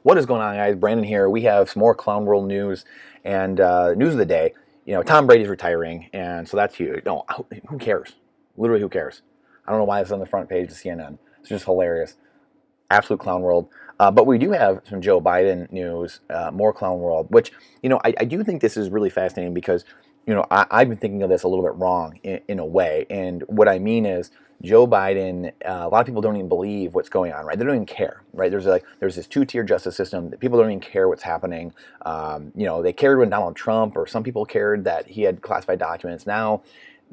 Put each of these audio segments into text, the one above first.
What is going on, guys? Brandon here. We have some more Clown World news and news of the day. Tom Brady's retiring, and so that's huge. No, who cares? Literally, who cares? I don't know why it's on the front page of CNN. It's just hilarious. Absolute Clown World. But we do have some Joe Biden news, more Clown World, which, I do think this is really fascinating because, I've been thinking of this a little bit wrong in a way. And what I mean is, Joe Biden, a lot of people don't even believe what's going on, right? They don't even care, right? There's this two-tier justice system that people don't even care what's happening. They cared when Donald Trump, or some people cared that he had classified documents. Now,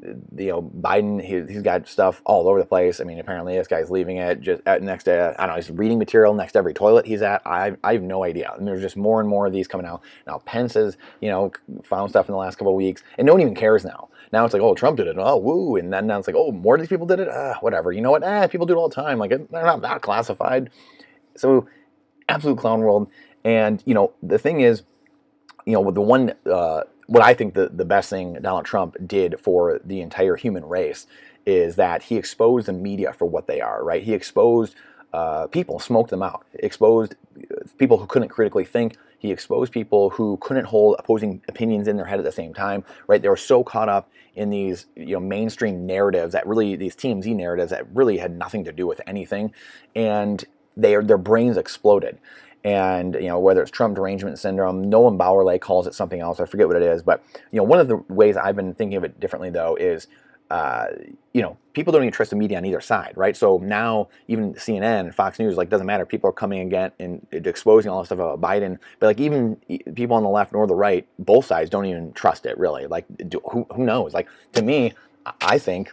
Biden, he's got stuff all over the place. I mean, apparently this guy's leaving it just next to, I don't know, he's reading material next to every toilet he's at. I have no idea. And there's just more and more of these coming out. Now, Pence has, found stuff in the last couple of weeks, and no one even cares now. Now it's like, oh, Trump did it. Oh, woo. And then now it's like, oh, more of these people did it? Whatever. You know what? People do it all the time. Like, they're not that classified. So, absolute Clown World. And, the thing is, with the one, what I think the best thing Donald Trump did for the entire human race is that he exposed the media for what they are, right? He exposed people, smoked them out, exposed people who couldn't critically think. He exposed people who couldn't hold opposing opinions in their head at the same time, right? They were so caught up in these, mainstream narratives that really, these TMZ narratives that really had nothing to do with anything, and their brains exploded. And, whether it's Trump derangement syndrome, Nolan Bowerley calls it something else. I forget what it is. But, one of the ways I've been thinking of it differently, though, is, people don't even trust the media on either side, right? So now even CNN and Fox News, doesn't matter. People are coming again and exposing all this stuff about Biden. But, even people on the left nor the right, both sides don't even trust it, really. Who knows? To me, I think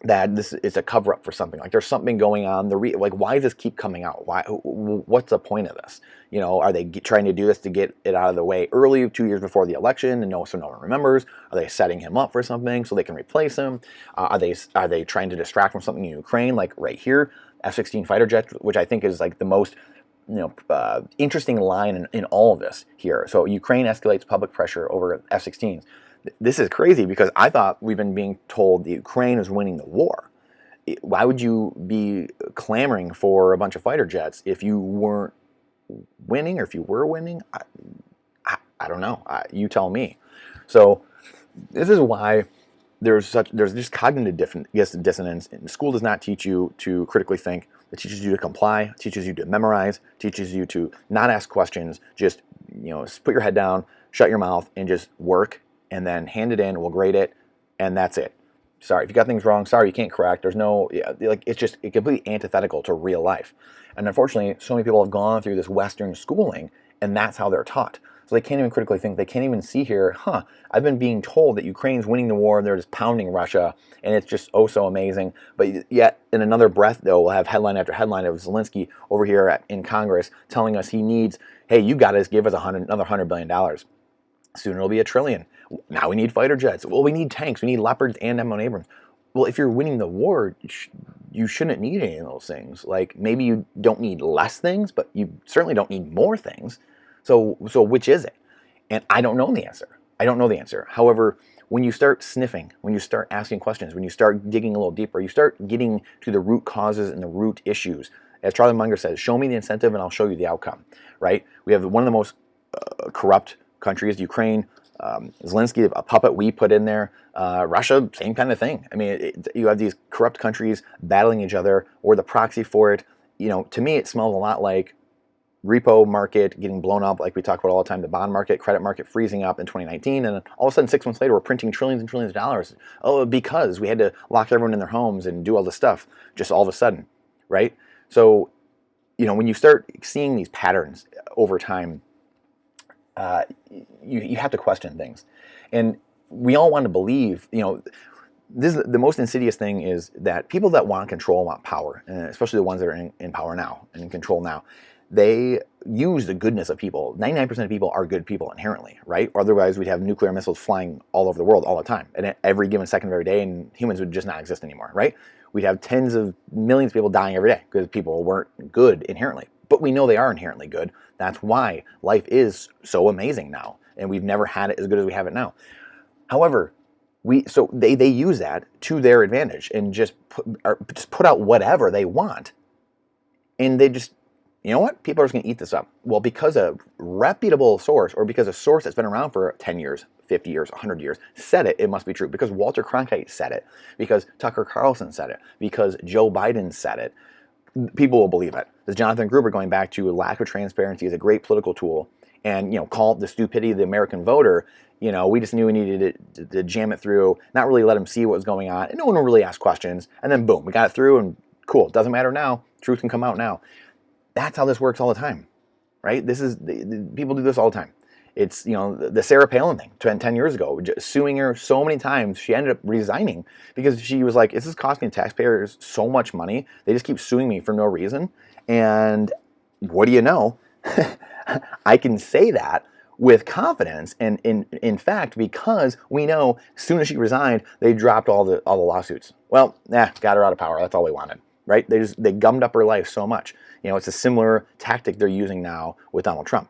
that this is a cover-up for something. There's something going on. Why does this keep coming out? What's the point of this? Are they trying to do this to get it out of the way early, 2 years before the election, and so no one remembers? Are they setting him up for something so they can replace him? Are they trying to distract from something in Ukraine, like right here, F-16 fighter jets, which I think is the most interesting line in all of this here. So Ukraine escalates public pressure over F-16s. This is crazy because I thought we've been being told that Ukraine is winning the war. Why would you be clamoring for a bunch of fighter jets if you weren't winning, or if you were winning? I don't know. You tell me. So this is why there's just cognitive dissonance. School does not teach you to critically think. It teaches you to comply. It teaches you to memorize. It teaches you to not ask questions. Just put your head down, shut your mouth, and just work. And then hand it in, we'll grade it, and that's it. Sorry, if you got things wrong, sorry, you can't correct. There's no, it's completely antithetical to real life. And unfortunately, so many people have gone through this Western schooling, and that's how they're taught. So they can't even critically think. They can't even see here, I've been being told that Ukraine's winning the war, and they're just pounding Russia, and it's just oh so amazing. But yet, in another breath, though, we'll have headline after headline of Zelensky over here in Congress telling us he needs, hey, you got to give us another $100 billion. Soon it'll be $1 trillion. Now we need fighter jets. Well, we need tanks. We need Leopards and M1 Abrams. Well, if you're winning the war, you shouldn't need any of those things. Maybe you don't need less things, but you certainly don't need more things. So which is it? And I don't know the answer. I don't know the answer. However, when you start sniffing, when you start asking questions, when you start digging a little deeper, you start getting to the root causes and the root issues. As Charlie Munger says, show me the incentive and I'll show you the outcome, right? We have one of the most corrupt countries, Ukraine. Zelensky, a puppet we put in there. Russia, same kind of thing. I mean, you have these corrupt countries battling each other, or the proxy for it. To me, it smells a lot like repo market getting blown up, like we talk about all the time, the bond market, credit market freezing up in 2019, and then all of a sudden 6 months later we're printing trillions and trillions of dollars. Oh, because we had to lock everyone in their homes and do all this stuff just all of a sudden, right? So, when you start seeing these patterns over time, you have to question things. And we all want to believe, this is the most insidious thing, is that people that want control want power, especially the ones that are in power now and in control now. They use the goodness of people. 99% of people are good people inherently, right? Or otherwise we'd have nuclear missiles flying all over the world all the time, and at every given second of every day, and humans would just not exist anymore, right? We'd have tens of millions of people dying every day because people weren't good inherently. But we know they are inherently good. That's why life is so amazing now, and we've never had it as good as we have it now. However, they use that to their advantage and just put out whatever they want, and they just you know what? People are just going to eat this up. Well, because a reputable source, or because a source that's been around for 10 years, 50 years, 100 years, said it, it must be true. Because Walter Cronkite said it. Because Tucker Carlson said it. Because Joe Biden said it. People will believe it. This Jonathan Gruber, going back to lack of transparency, is a great political tool. And, call it the stupidity of the American voter. We just knew we needed to jam it through, not really let them see what was going on. And no one will really ask questions. And then boom, we got it through, and cool. It doesn't matter now. Truth can come out now. That's how this works all the time, right? People do this all the time. It's, the Sarah Palin thing 10 years ago, suing her so many times. She ended up resigning because she was like, this is costing taxpayers so much money. They just keep suing me for no reason. And what do you know? I can say that with confidence, and in fact, because we know as soon as she resigned, they dropped all the lawsuits. Well, got her out of power. That's all we wanted, right? They gummed up her life so much. It's a similar tactic they're using now with Donald Trump.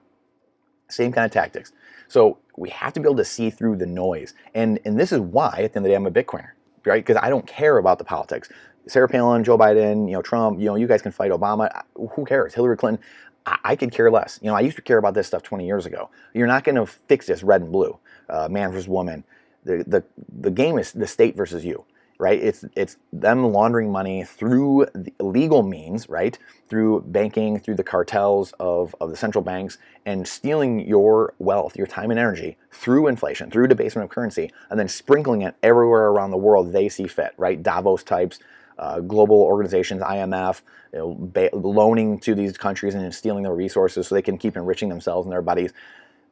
Same kind of tactics. So we have to be able to see through the noise, and this is why at the end of the day I'm a Bitcoiner, right? Because I don't care about the politics. Sarah Palin, Joe Biden, Trump, you guys can fight Obama. Who cares? Hillary Clinton. I could care less. I used to care about this stuff 20 years ago. You're not going to fix this red and blue, man versus woman. The game is the state versus you, right? It's them laundering money through the legal means, right? Through banking, through the cartels of the central banks, and stealing your wealth, your time and energy through inflation, through debasement of currency, and then sprinkling it everywhere around the world they see fit, right? Davos types. Global organizations, IMF, loaning to these countries and stealing their resources so they can keep enriching themselves and their buddies.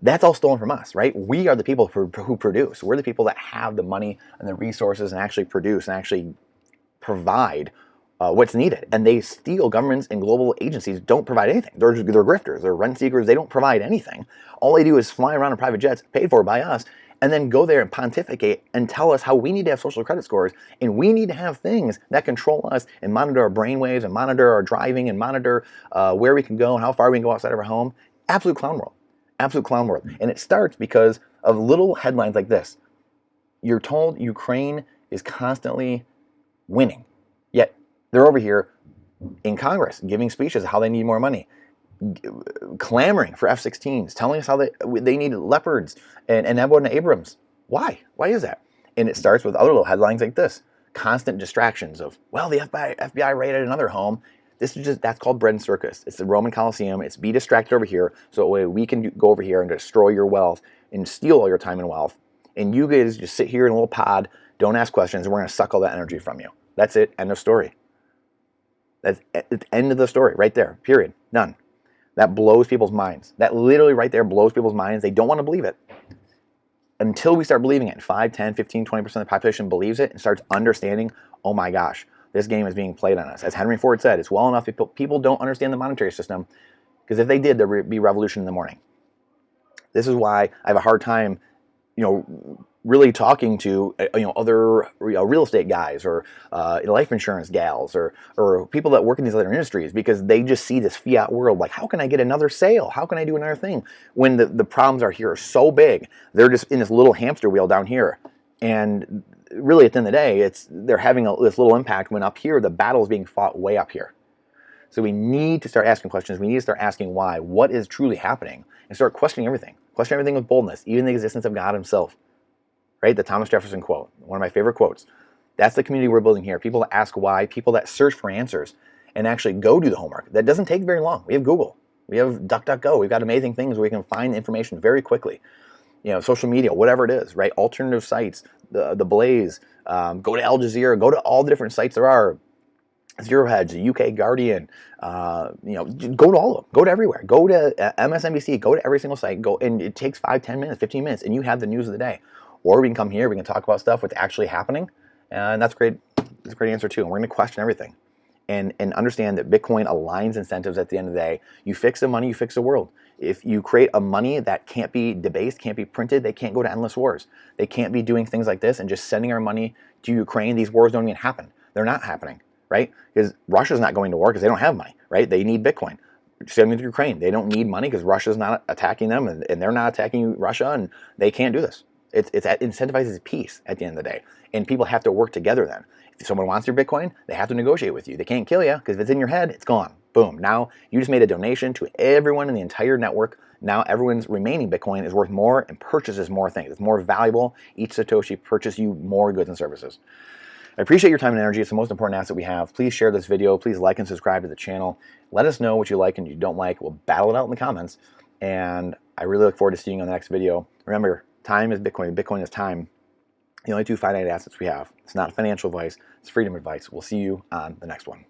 That's all stolen from us, right? We are the people who produce. We're the people that have the money and the resources and actually produce and actually provide what's needed. And they steal. Governments and global agencies don't provide anything. They're grifters. They're rent seekers. They don't provide anything. All they do is fly around in private jets paid for by us, and then go there and pontificate and tell us how we need to have social credit scores, and we need to have things that control us and monitor our brainwaves and monitor our driving and monitor where we can go and how far we can go outside of our home. Absolute clown world. Absolute clown world. And it starts because of little headlines like this. You're told Ukraine is constantly winning, yet they're over here in Congress giving speeches how they need more money, clamoring for F-16s, telling us how they need Leopards and M1 Abrams. Why? Why is that? And it starts with other little headlines like this. Constant distractions of, well, the FBI raided another home. That's called bread and circus. It's the Roman Colosseum. It's be distracted over here so we can go over here and destroy your wealth and steal all your time and wealth. And you guys just sit here in a little pod, don't ask questions, and we're going to suck all that energy from you. That's it. End of story. That's the end of the story right there. Period. Done. That blows people's minds. That literally right there blows people's minds. They don't want to believe it. Until we start believing it, 5, 10, 15, 20% of the population believes it and starts understanding, oh my gosh, this game is being played on us. As Henry Ford said, it's well enough people don't understand the monetary system, because if they did, there would be revolution in the morning. This is why I have a hard time, really talking to other real estate guys or life insurance gals or people that work in these other industries, because they just see this fiat world like, how can I get another sale? How can I do another thing? When the problems are here are so big, they're just in this little hamster wheel down here. And really, at the end of the day, they're having this little impact when up here the battle is being fought way up here. So we need to start asking questions. We need to start asking why, what is truly happening, and start questioning everything. Question everything with boldness, even the existence of God himself. Right? The Thomas Jefferson quote, one of my favorite quotes. That's the community we're building here. People that ask why, people that search for answers and actually go do the homework. That doesn't take very long. We have Google. We have DuckDuckGo. We've got amazing things where we can find information very quickly. Social media, whatever it is, right? Alternative sites, the Blaze, go to Al Jazeera, go to all the different sites there are. Zero Hedge, the UK Guardian, go to all of them. Go to everywhere. Go to MSNBC. Go to every single site. Go, and it takes 5, 10 minutes, 15 minutes, and you have the news of the day. Or we can come here, we can talk about stuff what's actually happening, and that's great. That's a great answer too. And we're going to question everything, and understand that Bitcoin aligns incentives at the end of the day. You fix the money, you fix the world. If you create a money that can't be debased, can't be printed, they can't go to endless wars. They can't be doing things like this and just sending our money to Ukraine. These wars don't even happen. They're not happening, right? Because Russia's not going to war because they don't have money, right? They need Bitcoin. Send them to Ukraine. They don't need money because Russia's not attacking them, and they're not attacking Russia, and they can't do this. It incentivizes peace at the end of the day. And people have to work together then. If someone wants your Bitcoin, they have to negotiate with you. They can't kill you, because if it's in your head, it's gone. Boom. Now you just made a donation to everyone in the entire network. Now everyone's remaining Bitcoin is worth more and purchases more things. It's more valuable. Each Satoshi purchases you more goods and services. I appreciate your time and energy. It's the most important asset we have. Please share this video. Please like and subscribe to the channel. Let us know what you like and you don't like. We'll battle it out in the comments. And I really look forward to seeing you on the next video. Remember, time is Bitcoin. Bitcoin is time. The only two finite assets we have. It's not financial advice. It's freedom advice. We'll see you on the next one.